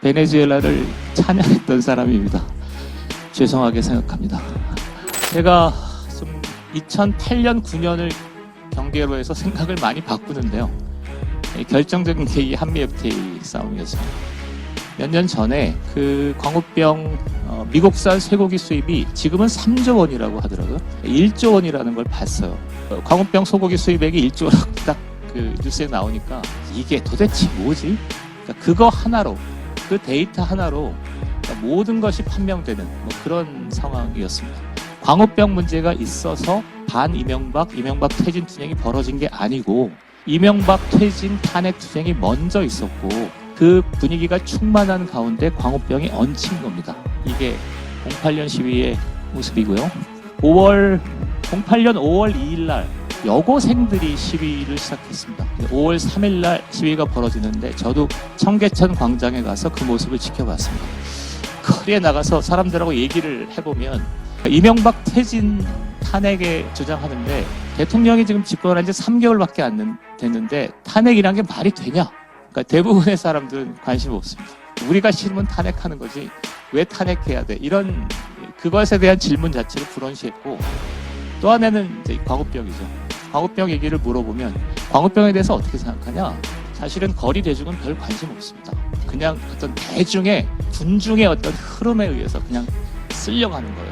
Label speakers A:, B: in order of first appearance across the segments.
A: 베네수엘라를 찬양했던 사람입니다. 죄송하게 생각합니다. 제가 좀 2008년, 9년을 경계로 해서 생각을 많이 바꾸는데요. 결정적인 계기 한미 FTA 싸움이었습니다. 몇 년 전에 그 광우병 미국산 쇠고기 수입이 지금은 3조 원이라고 하더라고요. 1조 원이라는 걸 봤어요. 광우병 소고기 수입액이 1조 원이라고 딱 그 뉴스에 나오니까 이게 도대체 뭐지? 그러니까 그거 하나로, 그 데이터 하나로 그러니까 모든 것이 판명되는 뭐 그런 상황이었습니다. 광우병 문제가 있어서 반 이명박 퇴진 투쟁이 벌어진 게 아니고 이명박 퇴진 탄핵 투쟁이 먼저 있었고 그 분위기가 충만한 가운데 광우병이 얹힌 겁니다. 이게 08년 시위의 모습이고요. 08년 5월 2일 날 여고생들이 시위를 시작했습니다. 5월 3일 날 시위가 벌어지는데 저도 청계천 광장에 가서 그 모습을 지켜봤습니다. 거리에 나가서 사람들하고 얘기를 해보면 이명박 퇴진 탄핵에 주장하는데 대통령이 지금 집권한 지 3개월밖에 안 됐는데 탄핵이란 게 말이 되냐? 그러니까 대부분의 사람들은 관심 없습니다. 우리가 싫으면 탄핵하는 거지 왜 탄핵해야 돼? 이런 그것에 대한 질문 자체를 불언시했고 또 하나는 이제 광우병이죠. 광우병 얘기를 물어보면 광우병에 대해서 어떻게 생각하냐? 사실은 거리 대중은 별 관심 없습니다. 그냥 어떤 대중의 군중의 어떤 흐름에 의해서 그냥 쓰려고 하는 거예요.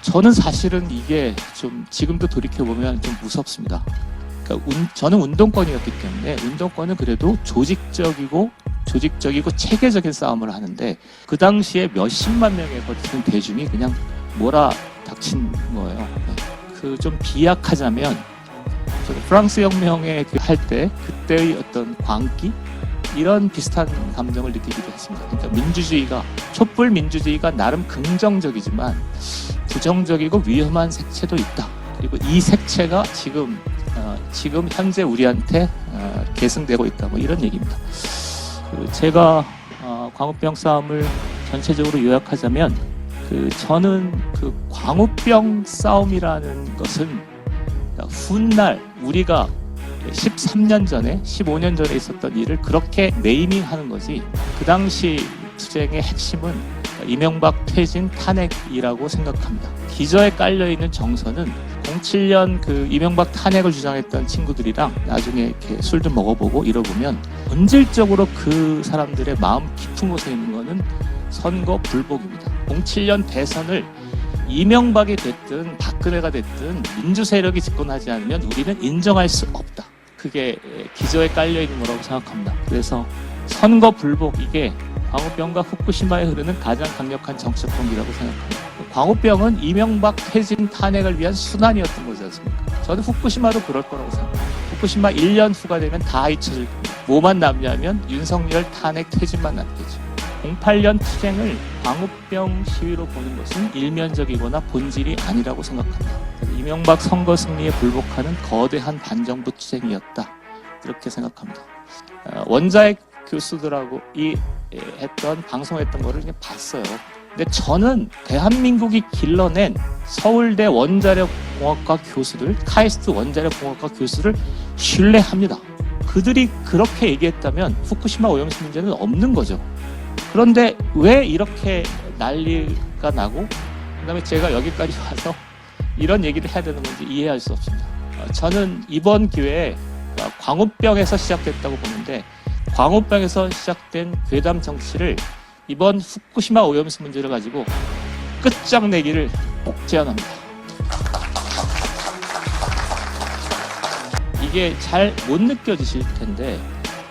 A: 저는 사실은 이게 좀 지금도 돌이켜보면 좀 무섭습니다. 그러니까 저는 운동권이었기 때문에 운동권은 그래도 조직적이고 체계적인 싸움을 하는데 그 당시에 몇십만 명에 거친 대중이 그냥 몰아닥친 거예요. 그 좀 비약하자면 프랑스 혁명에 할 때 그때의 어떤 광기 이런 비슷한 감정을 느끼기도 했습니다. 그러니까 민주주의가 촛불 민주주의가 나름 긍정적이지만 부정적이고 위험한 색채도 있다. 그리고 이 색채가 지금 현재 우리한테 계승되고 있다. 뭐 이런 얘기입니다. 제가 광우병 싸움을 전체적으로 요약하자면 저는 그 광우병 싸움이라는 것은 훗날 우리가 13년 전에 15년 전에 있었던 일을 그렇게 네이밍하는 거지 그 당시 투쟁의 핵심은 이명박 퇴진 탄핵이라고 생각합니다. 기저에 깔려있는 정서는 07년 그 이명박 탄핵을 주장했던 친구들이랑 나중에 이렇게 술 좀 먹어보고 이러보면 본질적으로 그 사람들의 마음 깊은 곳에 있는 거는 선거 불복입니다. 07년 대선을 이명박이 됐든 박근혜가 됐든 민주 세력이 집권하지 않으면 우리는 인정할 수 없다. 그게 기저에 깔려있는 거라고 생각합니다. 그래서 선거 불복 이게 광우병과 후쿠시마에 흐르는 가장 강력한 정치적 동기라고 생각합니다. 광우병은 이명박 퇴진 탄핵을 위한 순환이었던 거지 않습니까? 저는 후쿠시마도 그럴 거라고 생각합니다. 후쿠시마 1년 후가 되면 다 잊혀질 겁니다. 뭐만 남냐면 윤석열 탄핵 퇴진만 남겠죠. 08년 투쟁을 광우병 시위로 보는 것은 일면적이거나 본질이 아니라고 생각합니다. 이명박 선거 승리에 불복하는 거대한 반정부 투쟁이었다. 이렇게 생각합니다. 원자핵 교수들하고 했던 방송했던 거를 그냥 봤어요. 근데 저는 대한민국이 길러낸 서울대 원자력공학과 교수들, 카이스트 원자력공학과 교수를 신뢰합니다. 그들이 그렇게 얘기했다면 후쿠시마 오염수 문제는 없는 거죠. 그런데 왜 이렇게 난리가 나고 그다음에 제가 여기까지 와서 이런 얘기를 해야 되는 건지 이해할 수 없습니다. 저는 이번 기회에 광우병에서 시작됐다고 보는데 광우병에서 시작된 괴담 정치를 이번 후쿠시마 오염수 문제를 가지고 끝장내기를 꼭 제안합니다. 이게 잘 못 느껴지실 텐데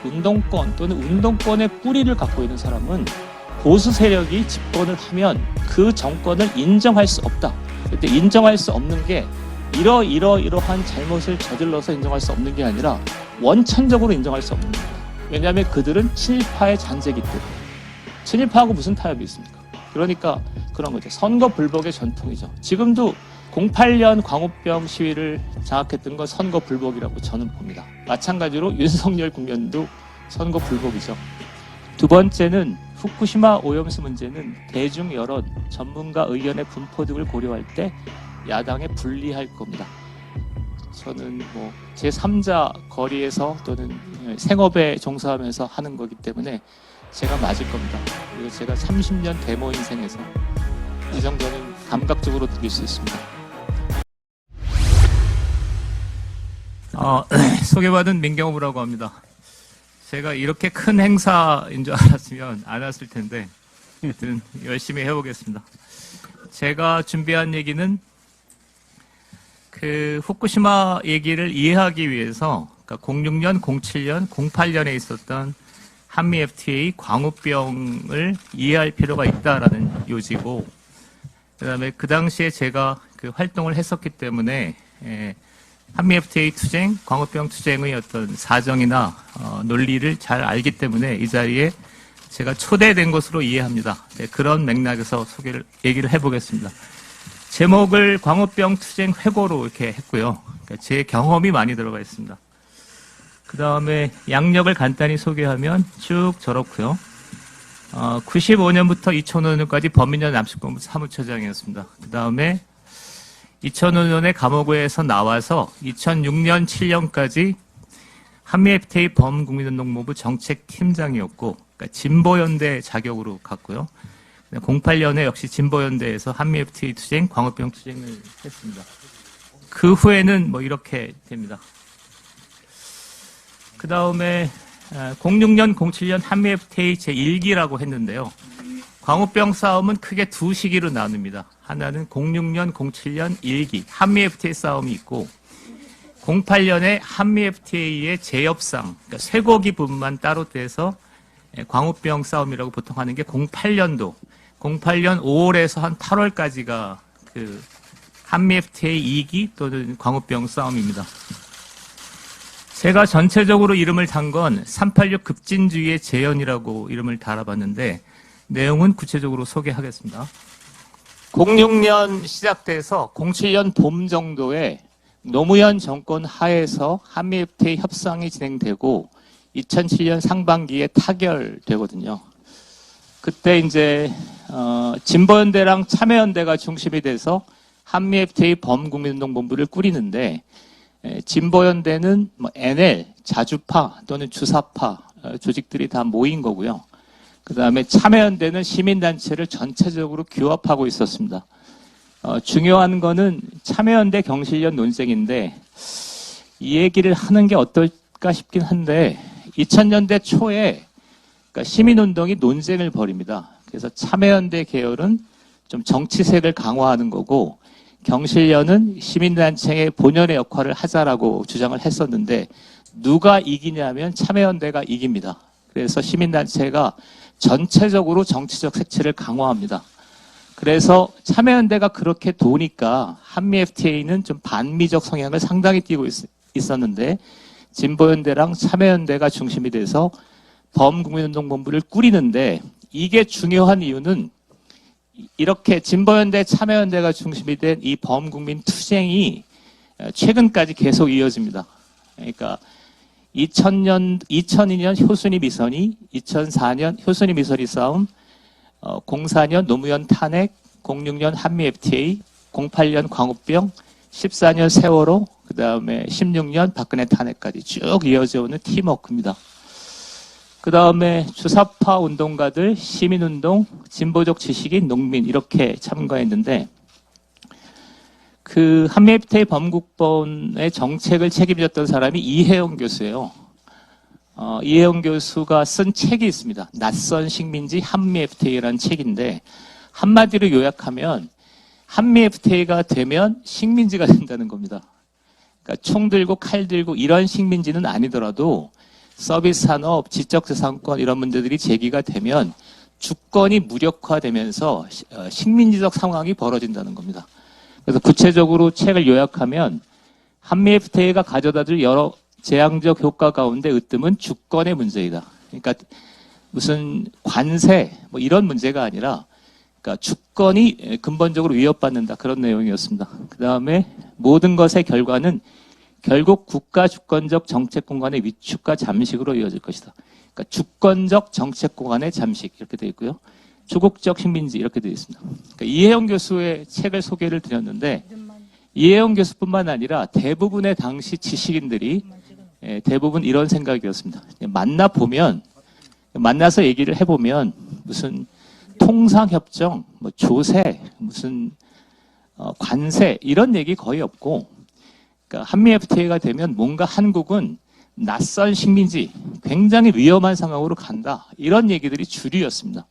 A: 운동권 또는 운동권의 뿌리를 갖고 있는 사람은 보수 세력이 집권을 하면 그 정권을 인정할 수 없다. 그때 인정할 수 없는 게 이러한 잘못을 저질러서 인정할 수 없는 게 아니라 원천적으로 인정할 수 없는 겁니다. 왜냐하면 그들은 친일파의 잔재이기 때문에. 친일파하고 무슨 타협이 있습니까? 그러니까 그런 거죠. 선거 불복의 전통이죠. 지금도 08년 광우병 시위를 장악했던 건 선거 불복이라고 저는 봅니다. 마찬가지로 윤석열 국면도 선거 불복이죠. 두 번째는 후쿠시마 오염수 문제는 대중 여론, 전문가 의견의 분포 등을 고려할 때 야당에 불리할 겁니다. 저는 뭐 제3자 거리에서 또는 생업에 종사하면서 하는 거기 때문에 제가 맞을 겁니다. 그리고 제가 30년 데모 인생에서 이 정도는 감각적으로 느낄 수 있습니다. 소개받은 민경호부라고 합니다. 제가 이렇게 큰 행사인 줄 알았으면 안 왔을 텐데 하여튼 열심히 해보겠습니다. 제가 준비한 얘기는 그 후쿠시마 얘기를 이해하기 위해서 그러니까 06년, 07년, 08년에 있었던 한미 FTA 광우병을 이해할 필요가 있다라는 요지고, 그다음에 그 당시에 제가 그 활동을 했었기 때문에 한미 FTA 투쟁, 광우병 투쟁의 어떤 사정이나 논리를 잘 알기 때문에 이 자리에 제가 초대된 것으로 이해합니다. 네, 그런 맥락에서 얘기를 해보겠습니다. 제목을 광우병 투쟁 회고로 이렇게 했고요. 그러니까 제 경험이 많이 들어가 있습니다. 그 다음에 양력을 간단히 소개하면 쭉 저렇고요. 95년부터 2005년까지 범인전 남식본부 사무처장이었습니다. 그 다음에 2005년에 감옥에서 나와서 2006년, 7년까지 한미 FTA 범국민운동본부 정책팀장이었고, 그러니까 진보연대 자격으로 갔고요. 08년에 역시 진보연대에서 한미 FTA 투쟁, 광우병 투쟁을 했습니다. 그 후에는 뭐 이렇게 됩니다. 그 다음에 06년, 07년 한미 FTA 제1기라고 했는데요. 광우병 싸움은 크게 두 시기로 나눕니다. 하나는 06년, 07년 1기 한미 FTA 싸움이 있고, 08년에 한미 FTA의 재협상, 그러니까 쇠고기 분만 따로 떼서 광우병 싸움이라고 보통 하는 게 08년도, 08년 5월에서 한 8월까지가 그 한미 FTA 2기 또는 광우병 싸움입니다. 제가 전체적으로 이름을 단 건 386 급진주의의 재현이라고 이름을 달아봤는데, 내용은 구체적으로 소개하겠습니다. 06년 시작돼서 07년 봄 정도에 노무현 정권 하에서 한미 FTA 협상이 진행되고 2007년 상반기에 타결되거든요. 그때 이제 진보연대랑 참여연대가 중심이 돼서 한미 FTA 범국민운동본부를 꾸리는데, 진보연대는 뭐 NL, 자주파 또는 주사파 조직들이 다 모인 거고요. 그 다음에 참여연대는 시민단체를 전체적으로 규합하고 있었습니다. 중요한 거는 참여연대 경실련 논쟁인데, 이 얘기를 하는 게 어떨까 싶긴 한데, 2000년대 초에 그러니까 시민운동이 논쟁을 벌입니다. 그래서 참여연대 계열은 좀 정치색을 강화하는 거고, 경실련은 시민단체의 본연의 역할을 하자라고 주장을 했었는데, 누가 이기냐면 참여연대가 이깁니다. 그래서 시민단체가 전체적으로 정치적 색채를 강화합니다. 그래서 참여연대가 그렇게 도니까 한미 FTA는 좀 반미적 성향을 상당히 띠고 있었는데, 진보연대랑 참여연대가 중심이 돼서 범국민운동본부를 꾸리는데, 이게 중요한 이유는 이렇게 진보연대, 참여연대가 중심이 된 이 범국민 투쟁이 최근까지 계속 이어집니다. 그러니까 2002년 효순이 미선이, 2004년 효순이 미선이 싸움, 04년 노무현 탄핵, 06년 한미 FTA, 08년 광우병, 14년 세월호, 그 다음에 16년 박근혜 탄핵까지 쭉 이어져 오는 팀워크입니다. 그 다음에 주사파 운동가들, 시민운동, 진보적 지식인, 농민 이렇게 참가했는데, 그 한미 FTA 범국본의 정책을 책임졌던 사람이 이혜영 교수예요. 이혜영 교수가 쓴 책이 있습니다. 낯선 식민지 한미 FTA라는 책인데, 한마디로 요약하면 한미 FTA가 되면 식민지가 된다는 겁니다. 그러니까 총 들고 칼 들고 이런 식민지는 아니더라도 서비스 산업, 지적재산권 이런 문제들이 제기가 되면 주권이 무력화되면서 식민지적 상황이 벌어진다는 겁니다. 그래서 구체적으로 책을 요약하면 한미 FTA가 가져다줄 여러 재앙적 효과 가운데 으뜸은 주권의 문제이다. 그러니까 무슨 관세 뭐 이런 문제가 아니라, 그러니까 주권이 근본적으로 위협받는다, 그런 내용이었습니다. 그 다음에 모든 것의 결과는 결국 국가 주권적 정책 공간의 위축과 잠식으로 이어질 것이다. 그러니까 주권적 정책 공간의 잠식 이렇게 되어 있고요. 조국적 식민지 이렇게 되어 있습니다. 그러니까 이혜영 교수의 책을 소개를 드렸는데, 이혜영 교수뿐만 아니라 대부분의 당시 지식인들이 대부분 이런 생각이었습니다. 만나보면 만나서 얘기를 해보면 무슨 통상협정, 뭐 조세, 무슨 관세 이런 얘기 거의 없고, 그러니까 한미 FTA가 되면 뭔가 한국은 낯선 식민지, 굉장히 위험한 상황으로 간다 이런 얘기들이 주류였습니다.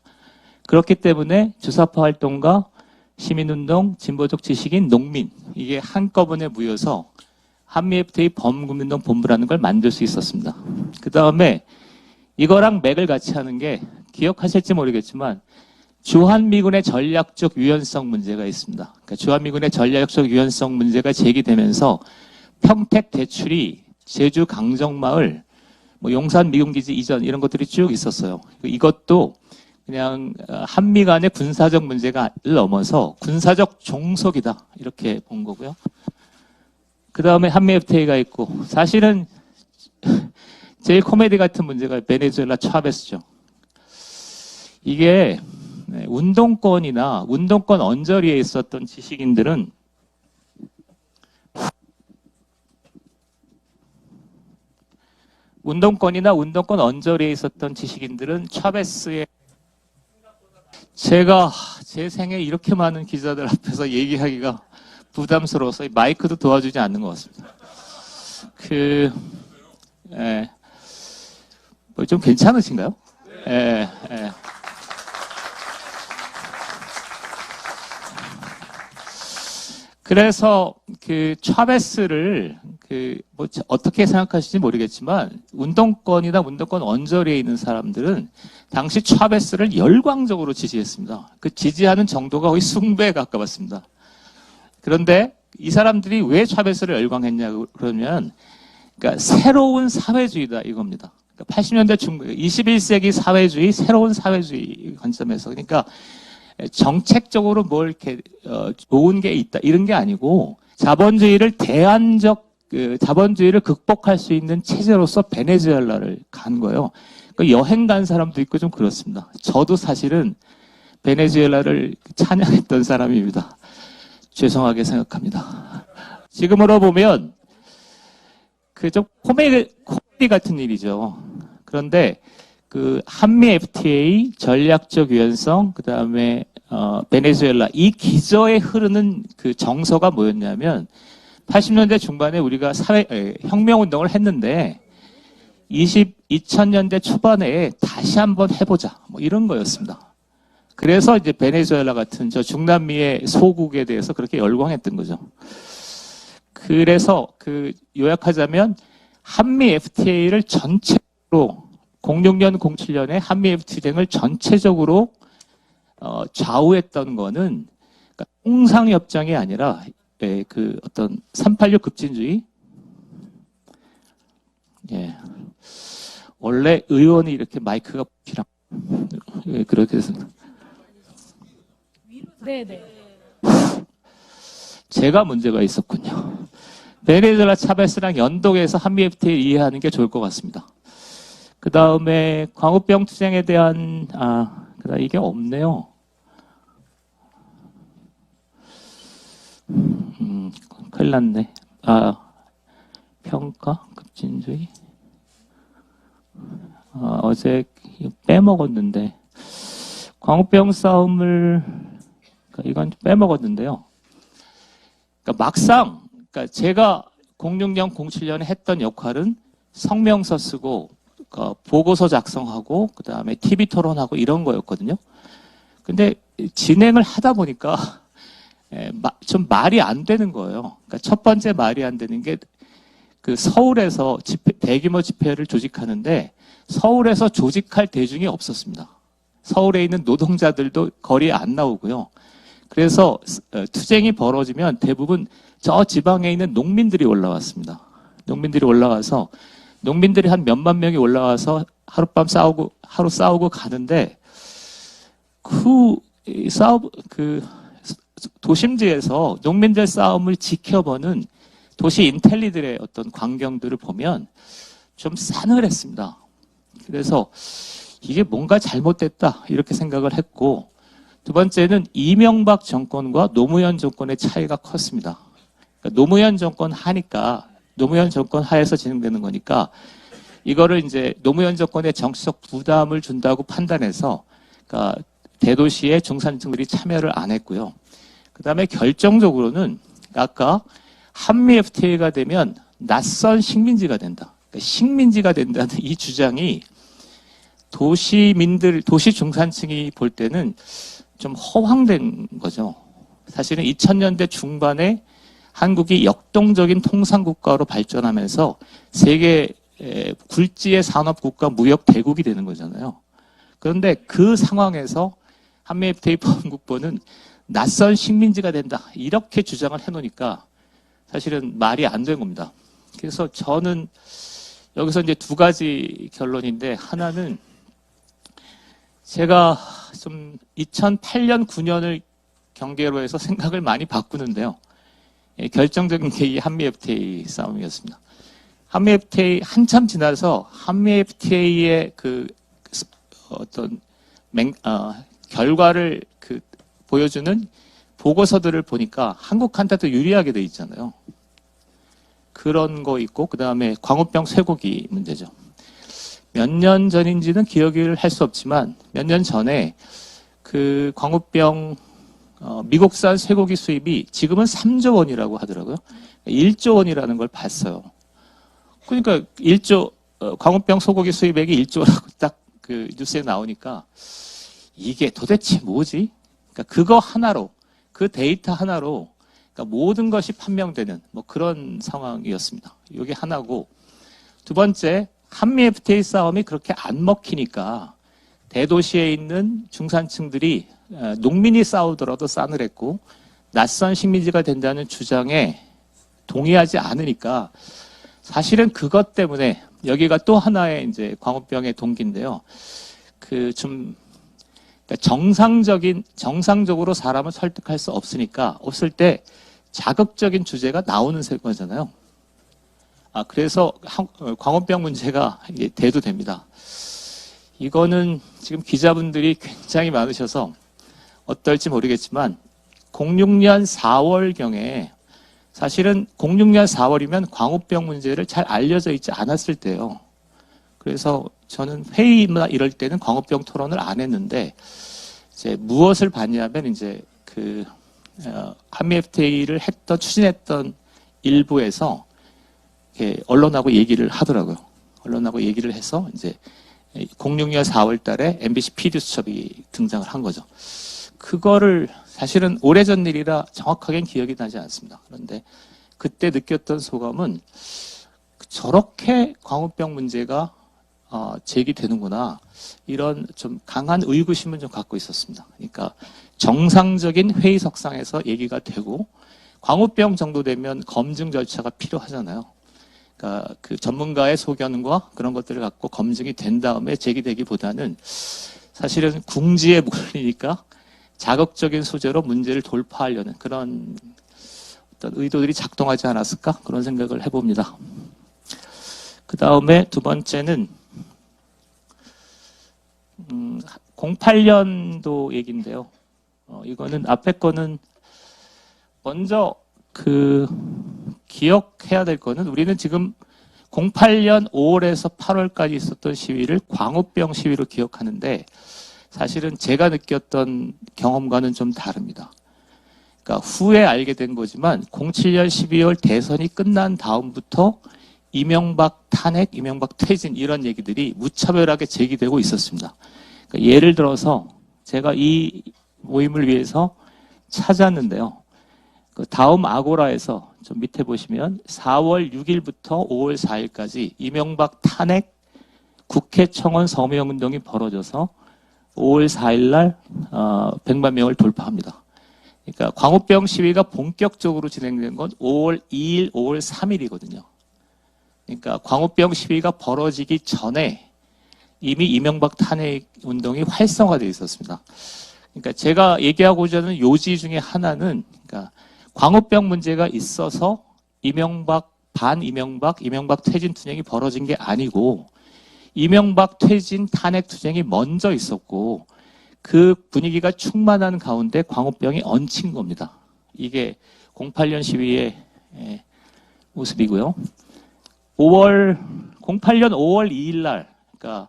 A: 그렇기 때문에 주사파 활동가, 시민운동, 진보적 지식인, 농민 이게 한꺼번에 모여서 한미 FTA 범국민운동 본부라는 걸 만들 수 있었습니다. 그 다음에 이거랑 맥을 같이 하는 게 기억하실지 모르겠지만 주한미군의 전략적 유연성 문제가 있습니다. 그러니까 주한미군의 전략적 유연성 문제가 제기되면서 평택 대출이 제주 강정마을, 뭐 용산 미군기지 이전 이런 것들이 쭉 있었어요. 이것도 그냥 한미 간의 군사적 문제가 넘어서 군사적 종속이다 이렇게 본 거고요. 그 다음에 한미 FTA가 있고, 사실은 제일 코미디 같은 문제가 베네수엘라 차베스죠. 이게 운동권이나 운동권 언저리에 있었던 지식인들은 운동권이나 운동권 언저리에 있었던 지식인들은 차베스의, 제가 제 생에 이렇게 많은 기자들 앞에서 얘기하기가 부담스러워서 마이크도 도와주지 않는 것 같습니다. 뭐 좀 괜찮으신가요? 예. 그래서 차베스를 뭐 어떻게 생각하실지 모르겠지만 운동권이나 운동권 언저리에 있는 사람들은 당시 차베스를 열광적으로 지지했습니다. 그 지지하는 정도가 거의 숭배에 가까웠습니다. 그런데 이 사람들이 왜 차베스를 열광했냐 그러면, 그러니까 새로운 사회주의다 이겁니다. 그러니까 80년대 중국 21세기 사회주의, 새로운 사회주의 관점에서, 그러니까 정책적으로 뭘 이렇게 좋은 게 있다 이런 게 아니고 자본주의를 자본주의를 극복할 수 있는 체제로서 베네수엘라를 간 거예요. 그러니까 여행 간 사람도 있고 좀 그렇습니다. 저도 사실은 베네수엘라를 찬양했던 사람입니다. 죄송하게 생각합니다. 지금으로 보면 좀 코미디 같은 일이죠. 그런데 한미 FTA 전략적 유연성, 그 다음에 베네수엘라 이 기저에 흐르는 정서가 뭐였냐면 80년대 중반에 우리가 혁명운동을 했는데 2000년대 초반에 다시 한번 해보자 뭐 이런 거였습니다. 그래서 이제 베네수엘라 같은 저 중남미의 소국에 대해서 그렇게 열광했던 거죠. 그래서 요약하자면 한미 FTA를 전체로 06년, 07년에 한미 FTA 등을 전체적으로 좌우했던 거는 그러니까 통상협정이 아니라 어떤 386 급진주의. 예. 원래 의원이 이렇게 마이크가 필요. 그렇게 해서. 네네. 제가 문제가 있었군요. 베네수엘라 차베스랑 연동해서 한미 FTA 이해하는 게 좋을 것 같습니다. 그 다음에 광우병 투쟁에 대한 이게 없네요. 큰일 났네. 평가 급진주의. 어제 빼먹었는데 광우병 싸움을 이건 빼먹었는데요. 그러니까 막상 제가 06년, 07년에 했던 역할은 성명서 쓰고 보고서 작성하고 그 다음에 TV 토론하고 이런 거였거든요. 근데 진행을 하다 보니까 좀 말이 안 되는 거예요. 그러니까 첫 번째 말이 안 되는 게 서울에서 대규모 집회를 조직하는데 서울에서 조직할 대중이 없었습니다. 서울에 있는 노동자들도 거리에 안 나오고요. 그래서 투쟁이 벌어지면 대부분 저 지방에 있는 농민들이 올라왔습니다. 농민들이 올라와서 농민들이 한 몇만 명이 올라와서 하룻밤 싸우고 하루 싸우고 가는데 도심지에서 농민들 싸움을 지켜보는 도시 인텔리들의 어떤 광경들을 보면 좀 싸늘했습니다. 그래서 이게 뭔가 잘못됐다 이렇게 생각을 했고, 두 번째는 이명박 정권과 노무현 정권의 차이가 컸습니다. 그러니까 노무현 정권 하에서 진행되는 거니까 이거를 이제 노무현 정권의 정치적 부담을 준다고 판단해서 그러니까 대도시의 중산층들이 참여를 안 했고요. 그 다음에 결정적으로는 아까 한미 FTA가 되면 낯선 식민지가 된다. 그러니까 식민지가 된다는 이 주장이 도시민들, 도시 중산층이 볼 때는 좀 허황된 거죠. 사실은 2000년대 중반에 한국이 역동적인 통상국가로 발전하면서 세계 굴지의 산업국가 무역 대국이 되는 거잖아요. 그런데 그 상황에서 한미 FTA 보안국보는 낯선 식민지가 된다. 이렇게 주장을 해놓으니까 사실은 말이 안 된 겁니다. 그래서 저는 여기서 이제 두 가지 결론인데, 하나는 제가 좀 2008년, 9년을 경계로 해서 생각을 많이 바꾸는데요. 결정적인 게 이 한미 FTA 싸움이었습니다. 한미 FTA 한참 지나서 한미 FTA의 그 어떤 결과를 보여주는 보고서들을 보니까 한국한테도 유리하게 돼 있잖아요. 그런 거 있고, 그 다음에 광우병 쇠고기 문제죠. 몇 년 전인지는 기억을 할 수 없지만 몇 년 전에 그 광우병 미국산 쇠고기 수입이 지금은 3조 원이라고 하더라고요. 1조 원이라는 걸 봤어요. 그러니까 광우병 소고기 수입액이 1조라고 딱 그 뉴스에 나오니까 이게 도대체 뭐지? 그러니까 그거 하나로, 그 데이터 하나로 그러니까 모든 것이 판명되는 뭐 그런 상황이었습니다. 이게 하나고, 두 번째, 한미 FTA 싸움이 그렇게 안 먹히니까 대도시에 있는 중산층들이 농민이 싸우더라도 싸늘했고 낯선 식민지가 된다는 주장에 동의하지 않으니까, 사실은 그것 때문에 여기가 또 하나의 이제 광우병의 동기인데요. 그러니까 정상적으로 사람을 설득할 수 없을 때 자극적인 주제가 나오는 거잖아요. 그래서 광우병 문제가 이제 대두됩니다. 이거는 지금 기자분들이 굉장히 많으셔서 어떨지 모르겠지만 06년 4월경에, 사실은 06년 4월이면 광우병 문제를 잘 알려져 있지 않았을 때요. 그래서 저는 회의나 이럴 때는 광우병 토론을 안 했는데, 이제 무엇을 봤냐면 이제 한미 FTA를 추진했던 일부에서 언론하고 얘기를 하더라고요. 언론하고 얘기를 해서 이제 06년 4월 달에 MBC PD 수첩이 등장을 한 거죠. 그거를 사실은 오래전 일이라 정확하게는 기억이 나지 않습니다. 그런데 그때 느꼈던 소감은 저렇게 광우병 문제가 제기되는구나, 이런 좀 강한 의구심을 좀 갖고 있었습니다. 그러니까 정상적인 회의석상에서 얘기가 되고, 광우병 정도 되면 검증 절차가 필요하잖아요. 그러니까 그 전문가의 소견과 그런 것들을 갖고 검증이 된 다음에 제기되기보다는 사실은 궁지에 몰리니까 자극적인 소재로 문제를 돌파하려는 그런 어떤 의도들이 작동하지 않았을까, 그런 생각을 해봅니다. 그 다음에 두 번째는 08년도 얘기인데요. 이거는 앞에 거는 먼저 기억해야 될 거는, 우리는 지금 08년 5월에서 8월까지 있었던 시위를 광우병 시위로 기억하는데, 사실은 제가 느꼈던 경험과는 좀 다릅니다. 그러니까 후에 알게 된 거지만 07년 12월 대선이 끝난 다음부터 이명박 탄핵, 이명박 퇴진, 이런 얘기들이 무차별하게 제기되고 있었습니다. 그러니까 예를 들어서 제가 이 모임을 위해서 찾았는데요. 그 다음 아고라에서 좀 밑에 보시면 4월 6일부터 5월 4일까지 이명박 탄핵 국회 청원 서명 운동이 벌어져서 5월 4일 날 100만 명을 돌파합니다. 그러니까 광우병 시위가 본격적으로 진행된 건 5월 2일, 5월 3일이거든요. 그러니까 광우병 시위가 벌어지기 전에 이미 이명박 탄핵 운동이 활성화되어 있었습니다. 그러니까 제가 얘기하고자 하는 요지 중에 하나는, 그러니까 광우병 문제가 있어서 이명박, 이명박 퇴진 투쟁이 벌어진 게 아니고, 이명박 퇴진 탄핵 투쟁이 먼저 있었고, 그 분위기가 충만한 가운데 광우병이 얹힌 겁니다. 이게 08년 시위의 모습이고요. 08년 5월 2일 날, 그러니까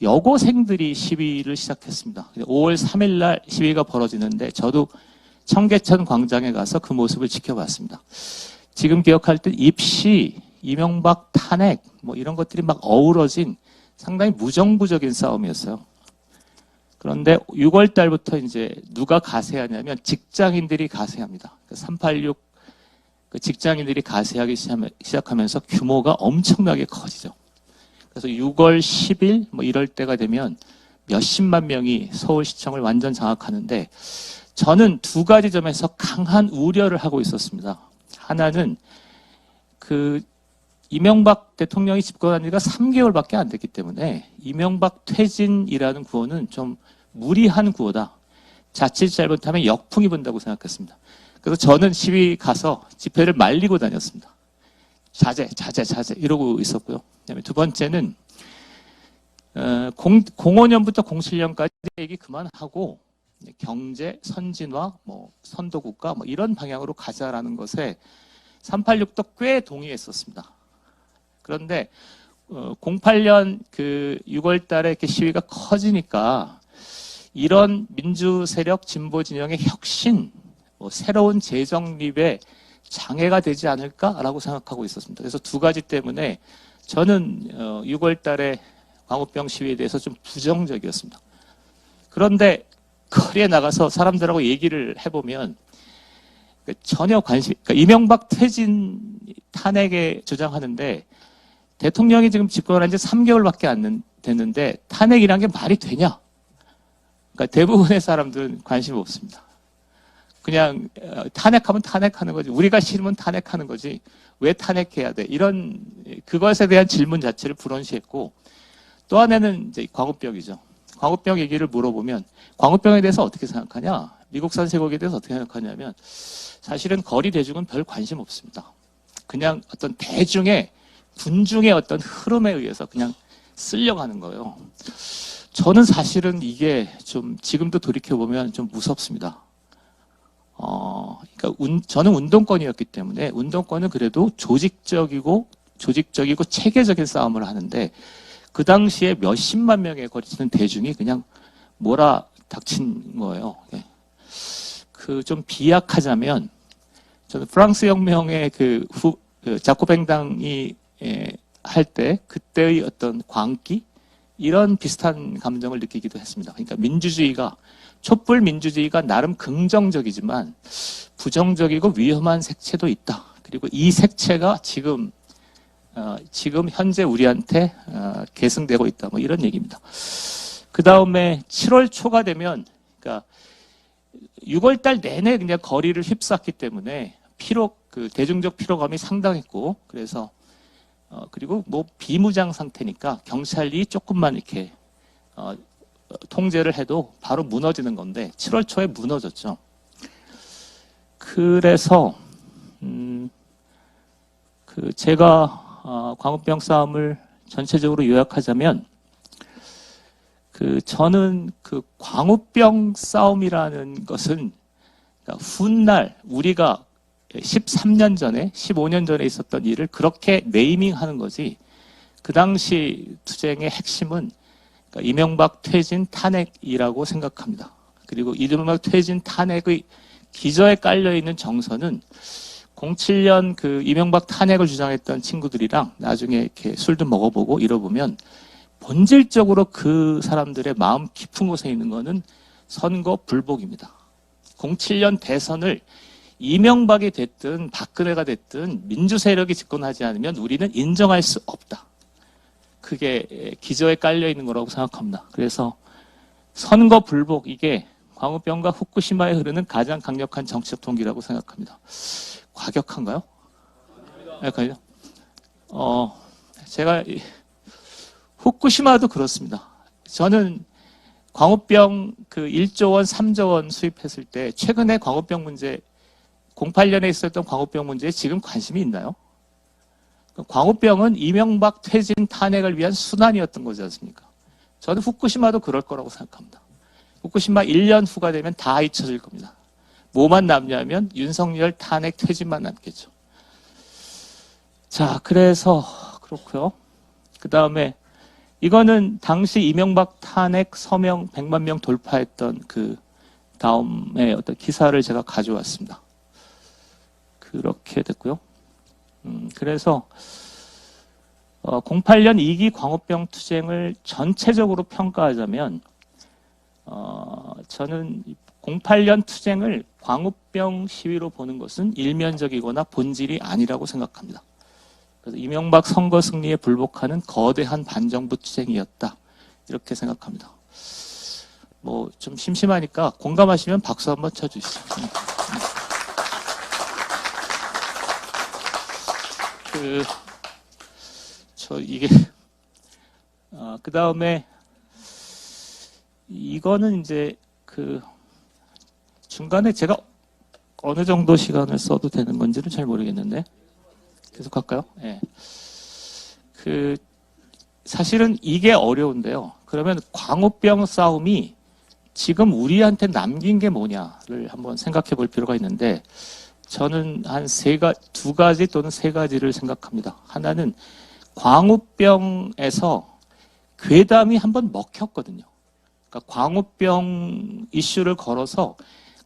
A: 여고생들이 시위를 시작했습니다. 5월 3일 날 시위가 벌어지는데 저도 청계천 광장에 가서 그 모습을 지켜봤습니다. 지금 기억할 때 입시, 이명박 탄핵, 뭐 이런 것들이 막 어우러진 상당히 무정부적인 싸움이었어요. 그런데 6월 달부터 이제 누가 가세하냐면 직장인들이 가세합니다. 386 직장인들이 가세하기 시작하면서 규모가 엄청나게 커지죠. 그래서 6월 10일 뭐 이럴 때가 되면 몇십만 명이 서울시청을 완전 장악하는데 저는 두 가지 점에서 강한 우려를 하고 있었습니다. 하나는 그 이명박 대통령이 집권한 지가 3개월밖에 안 됐기 때문에 이명박 퇴진이라는 구호는 좀 무리한 구호다. 자칫 잘못하면 역풍이 분다고 생각했습니다. 그래서 저는 시위 가서 집회를 말리고 다녔습니다. 자제 이러고 있었고요. 그다음에 두 번째는 05년부터 07년까지 얘기 그만하고 경제 선진화, 뭐 선도국가 뭐 이런 방향으로 가자라는 것에 386도 꽤 동의했었습니다. 그런데 08년 그 6월 달에 이렇게 시위가 커지니까 이런 민주 세력 진보 진영의 혁신, 뭐 새로운 재정립에 장애가 되지 않을까라고 생각하고 있었습니다. 그래서 두 가지 때문에 저는 6월 달에 광우병 시위에 대해서 좀 부정적이었습니다. 그런데 거리에 나가서 사람들하고 얘기를 해보면 전혀 그러니까 이명박 퇴진 탄핵에 주장하는데 대통령이 지금 집권한 지 3개월밖에 안 됐는데 탄핵이란 게 말이 되냐? 그러니까 대부분의 사람들은 관심이 없습니다. 그냥 탄핵하면 탄핵하는 거지. 우리가 싫으면 탄핵하는 거지. 왜 탄핵해야 돼? 이런 그것에 대한 질문 자체를 불온시했고 또 하나는 이제 광우병이죠. 광우병 얘기를 물어보면 광우병에 대해서 어떻게 생각하냐? 미국산 쇠고기에 대해서 어떻게 생각하냐면 사실은 거리 대중은 별 관심 없습니다. 그냥 어떤 대중의 군중의 어떤 흐름에 의해서 그냥 쓰려고 하는 거예요. 저는 사실은 이게 좀 지금도 돌이켜보면 좀 무섭습니다. 그러니까 저는 운동권이었기 때문에 운동권은 그래도 조직적이고 체계적인 싸움을 하는데 그 당시에 몇십만 명에 거치는 대중이 그냥 몰아닥친 거예요. 그 좀 비약하자면 저는 프랑스 혁명의 그 자코뱅당이 할 때 그때의 어떤 광기 이런 비슷한 감정을 느끼기도 했습니다. 그러니까 민주주의가 촛불 민주주의가 나름 긍정적이지만 부정적이고 위험한 색채도 있다. 그리고 이 색채가 지금 현재 우리한테 계승되고 있다. 뭐 이런 얘기입니다. 그 다음에 7월 초가 되면 그러니까 6월 달 내내 그냥 거리를 휩쌌기 때문에 그 대중적 피로감이 상당했고 그래서 그리고 뭐 비무장 상태니까 경찰이 조금만 이렇게 통제를 해도 바로 무너지는 건데 7월 초에 무너졌죠. 그래서 제가 광우병 싸움을 전체적으로 요약하자면 저는 그 광우병 싸움이라는 것은 그러니까 훗날 우리가 13년 전에 15년 전에 있었던 일을 그렇게 네이밍하는 거지 그 당시 투쟁의 핵심은 그러니까 이명박 퇴진 탄핵이라고 생각합니다. 그리고 이명박 퇴진 탄핵의 기저에 깔려있는 정서는 07년 그 이명박 탄핵을 주장했던 친구들이랑 나중에 이렇게 술도 먹어보고 이러보면 본질적으로 그 사람들의 마음 깊은 곳에 있는 거는 선거 불복입니다. 07년 대선을 이명박이 됐든 박근혜가 됐든 민주 세력이 집권하지 않으면 우리는 인정할 수 없다. 그게 기저에 깔려 있는 거라고 생각합니다. 그래서 선거 불복 이게 광우병과 후쿠시마에 흐르는 가장 강력한 정치적 동기라고 생각합니다. 과격한가요? 약간요. 제가 후쿠시마도 그렇습니다. 저는 광우병 그 1조 원, 3조 원 수입했을 때 최근에 광우병 문제 08년에 있었던 광우병 문제에 지금 관심이 있나요? 광우병은 이명박 퇴진 탄핵을 위한 순환이었던 거지 않습니까? 저는 후쿠시마도 그럴 거라고 생각합니다. 후쿠시마 1년 후가 되면 다 잊혀질 겁니다. 뭐만 남냐면 윤석열 탄핵 퇴진만 남겠죠. 자, 그래서 그렇고요. 그 다음에 이거는 당시 이명박 탄핵 서명 100만 명 돌파했던 그 다음에 어떤 기사를 제가 가져왔습니다. 그렇게 됐고요. 그래서 08년 2기 광우병 투쟁을 전체적으로 평가하자면 저는 08년 투쟁을 광우병 시위로 보는 것은 일면적이거나 본질이 아니라고 생각합니다. 그래서 이명박 선거 승리에 불복하는 거대한 반정부 투쟁이었다. 이렇게 생각합니다. 뭐 좀 심심하니까 공감하시면 박수 한번 쳐주시죠. 그 다음에 이거는 이제 중간에 제가 어느 정도 시간을 써도 되는 건지는 잘 모르겠는데 계속 할까요? 네. 사실은 이게 어려운데요. 그러면 광우병 싸움이 지금 우리한테 남긴 게 뭐냐를 한번 생각해 볼 필요가 있는데 저는 두 가지 또는 세 가지를 생각합니다. 하나는 광우병에서 괴담이 한번 먹혔거든요. 그러니까 광우병 이슈를 걸어서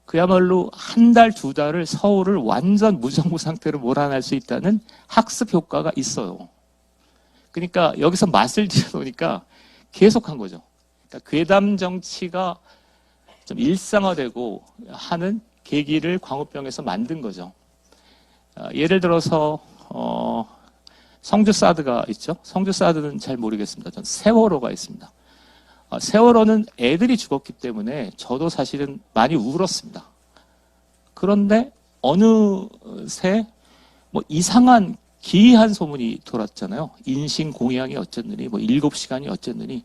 A: 그야말로 한 달, 두 달을 서울을 완전 무정부 상태로 몰아낼 수 있다는 학습 효과가 있어요. 그러니까 여기서 맛을 들여놓으니까 계속한 거죠. 그러니까 괴담 정치가 좀 일상화되고 하는 계기를 광우병에서 만든 거죠. 예를 들어서 성주 사드가 있죠. 성주 사드는 잘 모르겠습니다. 전 세월호가 있습니다. 세월호는 애들이 죽었기 때문에 저도 사실은 많이 울었습니다. 그런데 어느새 뭐 이상한 기이한 소문이 돌았잖아요. 인신공양이 어쨌느니 뭐 7시간이 어쨌느니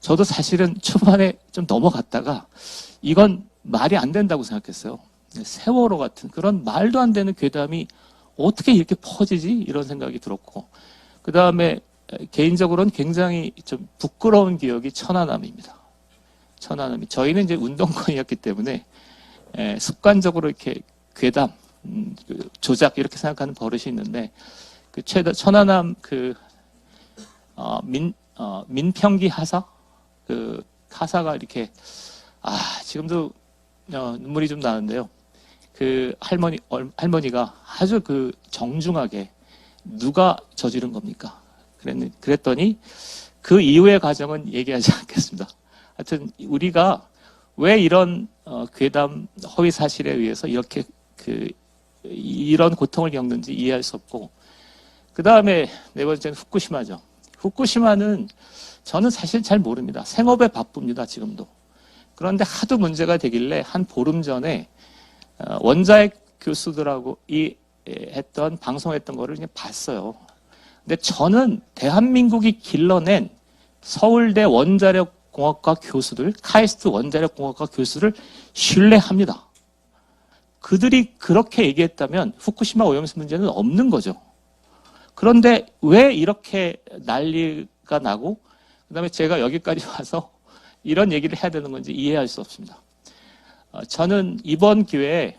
A: 저도 사실은 초반에 좀 넘어갔다가 이건 말이 안 된다고 생각했어요. 세월호 같은 그런 말도 안 되는 괴담이 어떻게 이렇게 퍼지지? 이런 생각이 들었고 그 다음에 개인적으로는 굉장히 좀 부끄러운 기억이 천안함입니다. 천안함이 저희는 이제 운동권이었기 때문에 습관적으로 이렇게 괴담, 조작 이렇게 생각하는 버릇이 있는데 천안함 민평기 하사 하사가 이렇게 지금도 눈물이 좀 나는데요. 할머니가 아주 정중하게 누가 저지른 겁니까? 그랬더니 그 이후의 과정은 얘기하지 않겠습니다. 하여튼 우리가 왜 이런 괴담 허위 사실에 의해서 이렇게 이런 고통을 겪는지 이해할 수 없고 그 다음에 네 번째는 후쿠시마죠. 후쿠시마는 저는 사실 잘 모릅니다. 생업에 바쁩니다. 지금도. 그런데 하도 문제가 되길래 한 보름 전에 원자핵 교수들하고 했던 방송했던 거를 그냥 봤어요. 근데 저는 대한민국이 길러낸 서울대 원자력공학과 교수들, 카이스트 원자력공학과 교수를 신뢰합니다. 그들이 그렇게 얘기했다면 후쿠시마 오염수 문제는 없는 거죠. 그런데 왜 이렇게 난리가 나고 그다음에 제가 여기까지 와서 이런 얘기를 해야 되는 건지 이해할 수 없습니다. 저는 이번 기회에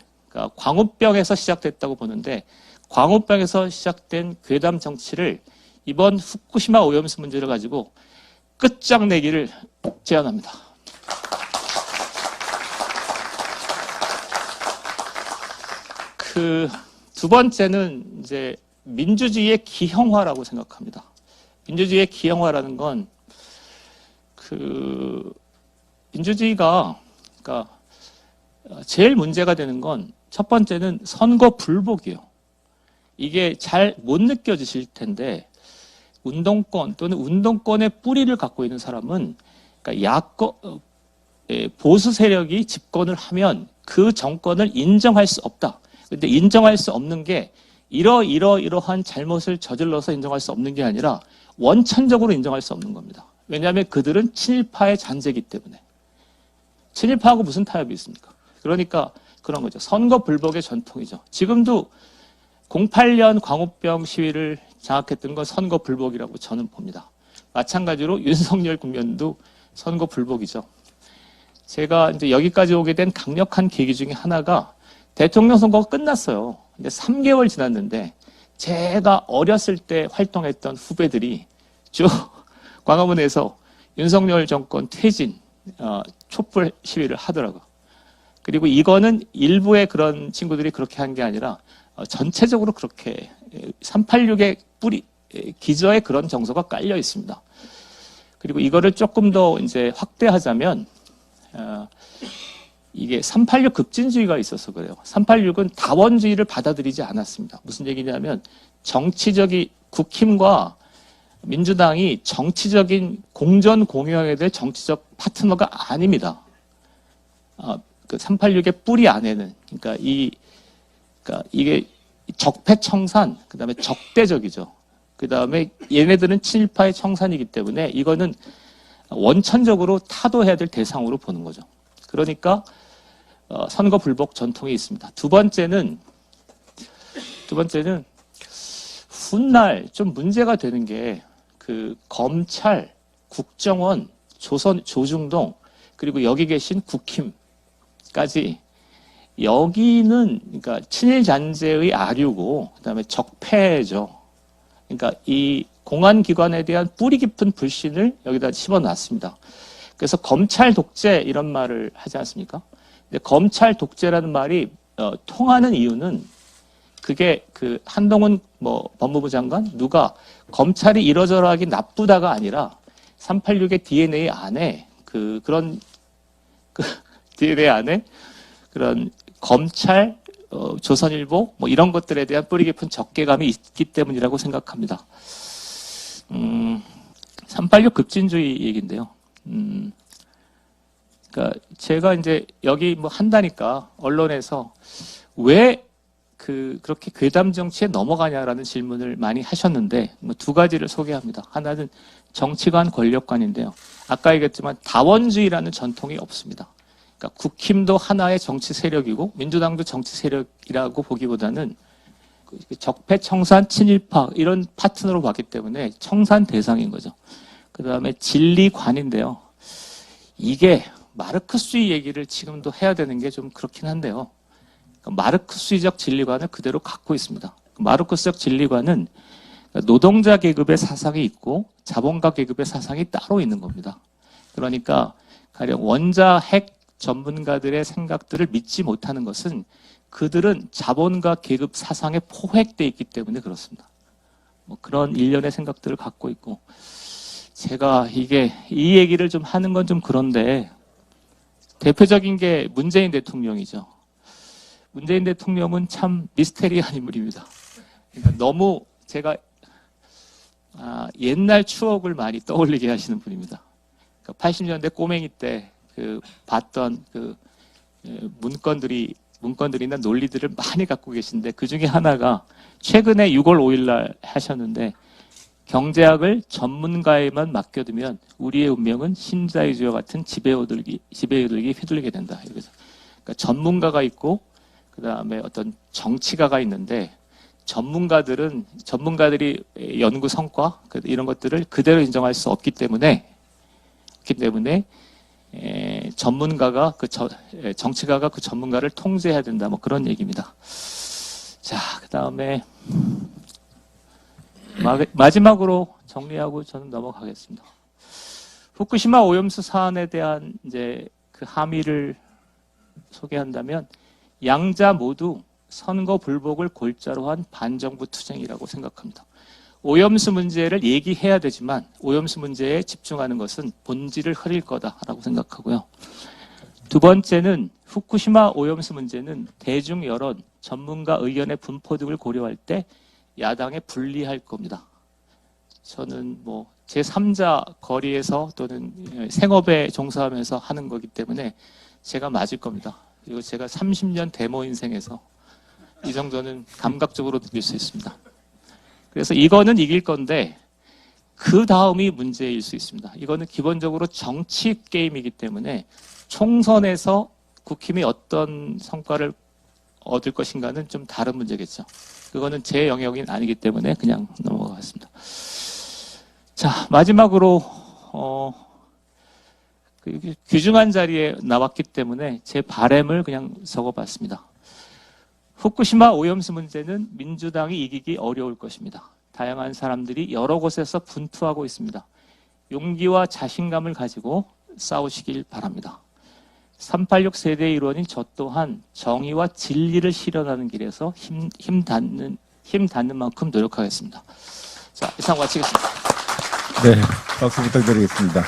A: 광우병에서 시작됐다고 보는데 광우병에서 시작된 괴담 정치를 이번 후쿠시마 오염수 문제를 가지고 끝장내기를 제안합니다. 두 번째는 이제 민주주의의 기형화라고 생각합니다. 민주주의의 기형화라는 건 민주주의가 그러니까 제일 문제가 되는 건 첫 번째는 선거 불복이에요. 이게 잘 못 느껴지실 텐데 운동권 또는 운동권의 뿌리를 갖고 있는 사람은 그러니까 보수 세력이 집권을 하면 그 정권을 인정할 수 없다. 근데 인정할 수 없는 게 이러한 잘못을 저질러서 인정할 수 없는 게 아니라 원천적으로 인정할 수 없는 겁니다. 왜냐하면 그들은 친일파의 잔재이기 때문에. 친일파하고 무슨 타협이 있습니까? 그러니까 그런 거죠. 선거 불복의 전통이죠. 지금도 08년 광우병 시위를 장악했던 건 선거 불복이라고 저는 봅니다. 마찬가지로 윤석열 국면도 선거 불복이죠. 제가 이제 여기까지 오게 된 강력한 계기 중에 하나가 대통령 선거가 끝났어요. 이제 3개월 지났는데 제가 어렸을 때 활동했던 후배들이 쭉 광화문에서 윤석열 정권 퇴진 촛불 시위를 하더라고요. 그리고 이거는 일부의 그런 친구들이 그렇게 한 게 아니라 전체적으로 그렇게 386의 뿌리 기저에 그런 정서가 깔려 있습니다. 그리고 이거를 조금 더 이제 확대하자면 이게 386 급진주의가 있어서 그래요. 386은 다원주의를 받아들이지 않았습니다. 무슨 얘기냐면 정치적인 국힘과 민주당이 정치적인 공전 공유하게 될 정치적 파트너가 아닙니다. 그 386의 뿌리 안에는 그러니까 이게 적폐청산, 그다음에 적대적이죠. 그다음에 얘네들은 친일파의 청산이기 때문에 이거는 원천적으로 타도해야 될 대상으로 보는 거죠. 그러니까 선거 불복 전통이 있습니다. 두 번째는 훗날 좀 문제가 되는 게 그 검찰, 국정원, 조중동 그리고 여기 계신 국힘까지 여기는 그러니까 친일 잔재의 아류고 그다음에 적폐죠. 그러니까 이 공안기관에 대한 뿌리 깊은 불신을 여기다 집어놨습니다. 그래서 검찰 독재 이런 말을 하지 않습니까? 근데 검찰 독재라는 말이 통하는 이유는 그게 그 한동훈 법무부 장관 누가 검찰이 이러저러하기 나쁘다가 아니라 386의 DNA 안에 그런 DNA 안에 그런 검찰, 조선일보 이런 것들에 대한 뿌리 깊은 적개감이 있기 때문이라고 생각합니다. 386 급진주의 얘기인데요. 그러니까 제가 이제 여기 한다니까 언론에서 왜 그렇게 괴담 정치에 넘어가냐라는 질문을 많이 하셨는데 두 가지를 소개합니다. 하나는 정치관 권력관인데요. 아까 얘기했지만 다원주의라는 전통이 없습니다. 그러니까 국힘도 하나의 정치 세력이고 민주당도 정치 세력이라고 보기보다는 적폐, 청산, 친일파 이런 파트너로 봤기 때문에 청산 대상인 거죠. 그 다음에 진리관인데요. 이게 마르크스주의 얘기를 지금도 해야 되는 게 좀 그렇긴 한데요. 마르크스주의적 진리관을 그대로 갖고 있습니다. 마르크스적 진리관은 노동자 계급의 사상이 있고 자본가 계급의 사상이 따로 있는 겁니다. 그러니까 가령 원자 핵 전문가들의 생각들을 믿지 못하는 것은 그들은 자본가 계급 사상에 포획되어 있기 때문에 그렇습니다. 그런 일련의 생각들을 갖고 있고 제가 이 얘기를 좀 하는 건 좀 그런데 대표적인 게 문재인 대통령이죠. 문재인 대통령은 참 미스테리한 인물입니다. 그러니까 너무 제가 옛날 추억을 많이 떠올리게 하시는 분입니다. 그러니까 80년대 꼬맹이 때 봤던 문건들이나 논리들을 많이 갖고 계신데 그 중에 하나가 최근에 6월 5일 날 하셨는데 경제학을 전문가에만 맡겨두면 우리의 운명은 신자유주의와 같은 지배에 휘둘리게 된다. 그러니까 전문가가 있고 그 다음에 어떤 정치가가 있는데 전문가들이 연구 성과 이런 것들을 그대로 인정할 수 없기 때문에 전문가가 정치가가 그 전문가를 통제해야 된다. 그런 얘기입니다. 자, 그 다음에 마지막으로 정리하고 저는 넘어가겠습니다. 후쿠시마 오염수 사안에 대한 이제 그 함의를 소개한다면 양자 모두 선거 불복을 골자로 한 반정부 투쟁이라고 생각합니다. 오염수 문제를 얘기해야 되지만 오염수 문제에 집중하는 것은 본질을 흐릴 거다라고 생각하고요. 두 번째는 후쿠시마 오염수 문제는 대중 여론, 전문가 의견의 분포 등을 고려할 때 야당에 불리할 겁니다. 저는 제3자 거리에서 또는 생업에 종사하면서 하는 거기 때문에 제가 맞을 겁니다. 그리고 제가 30년 데모 인생에서 이 정도는 감각적으로 느낄 수 있습니다. 그래서 이거는 이길 건데 그 다음이 문제일 수 있습니다. 이거는 기본적으로 정치 게임이기 때문에 총선에서 국힘이 어떤 성과를 얻을 것인가는 좀 다른 문제겠죠. 그거는 제 영역이 아니기 때문에 그냥 넘어가겠습니다. 자, 마지막으로 귀중한 자리에 나왔기 때문에 제 바람을 그냥 적어봤습니다. 후쿠시마 오염수 문제는 민주당이 이기기 어려울 것입니다. 다양한 사람들이 여러 곳에서 분투하고 있습니다. 용기와 자신감을 가지고 싸우시길 바랍니다. 386 세대 일원인 저 또한 정의와 진리를 실현하는 길에서 힘 닿는 만큼 노력하겠습니다. 자, 이상 마치겠습니다.
B: 네, 박수 부탁드리겠습니다.